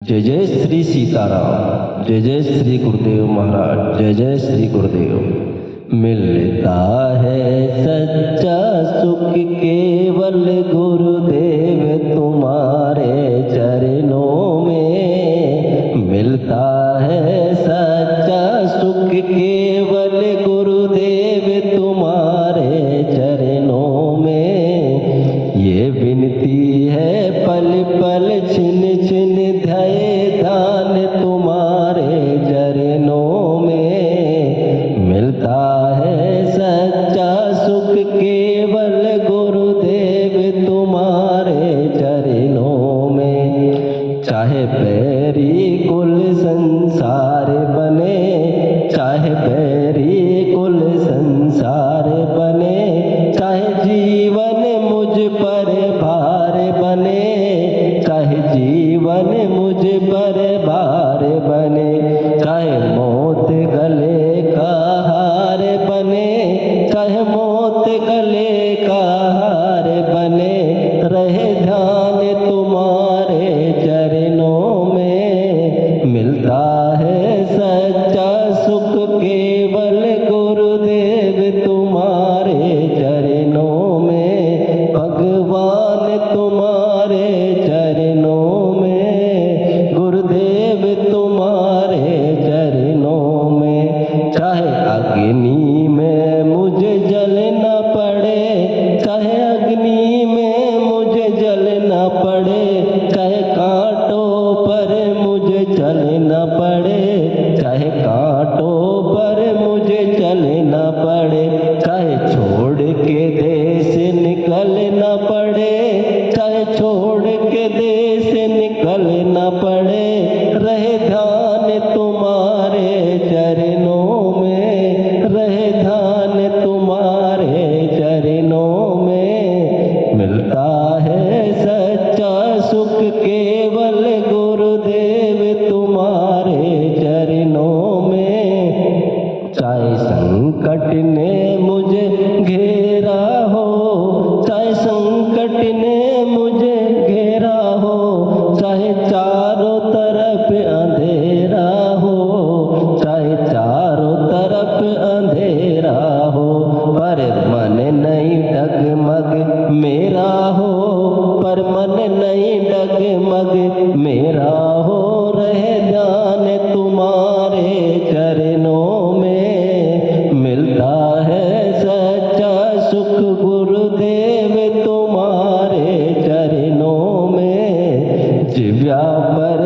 जय जय श्री सीताराम, जय जय श्री गुरुदेव महाराज, जय जय श्री गुरुदेव। मिलता है सच्चा सुख केवल गुरुदेव तुम्हारे चरणों में। मिलता है सच्चा सुख केवल गुरुदेव तुम्हारे चरणों में। ये विनती है पल पल छिन छिन ध्याये ध्यान तुम्हारे चरणों में। मिलता है सच्चा सुख केवल गुरुदेव तुम्हारे चरणों में। चाहे बैरी कुल संसार बने, चाहे बैरी कुल संसार बने, चाहे जीवन मुझ पर भार बने, चाहे जीवन मुझ पर भार बने, चाहे मौत गले का हार बने, चाहे मौत गले का हार बने, रहे ध्यान तुम्हारे चरणों में। मिलता है सच्चा सुख केवल गुरुदेव तुम्हारे चरणों में। भगवान तुम्हारे चरणों में, गुरुदेव तुम्हारे चरणों में। चाहे अग्नि में मुझे जलना पड़े, चाहे अग्नि में मुझे जलना पड़े, चाहे कांटों पर मुझे चलना पड़े, चाहे कांटों पर मुझे चलना पड़े, चाहे छोड़ के देश निकलना पड़े, चाहे छोड़ के देश निकलना पड़े, रहे ध्यान तुम्हारे चरणों में, रहे ध्यान तुम्हारे चरणों में। मिलता है सच्चा सुख केवल गुरुदेव तुम्हारे चरणों में। चाहे संकट ने मुझे घेरा हो, चाहे संकट ने मुझे घेरा हो, चाहे चारों तरफ अंधेरा हो, चाहे चारों तरफ अंधेरा हो, पर मन नहीं डगमग मेरा हो, पर मन नहीं डगमग मेरा हो, रहे ध्यान तुम्हारे चरणों में। मिलता है सच्चा सुख गुरुदेव तुम्हारे चरणों में। जिव्या पर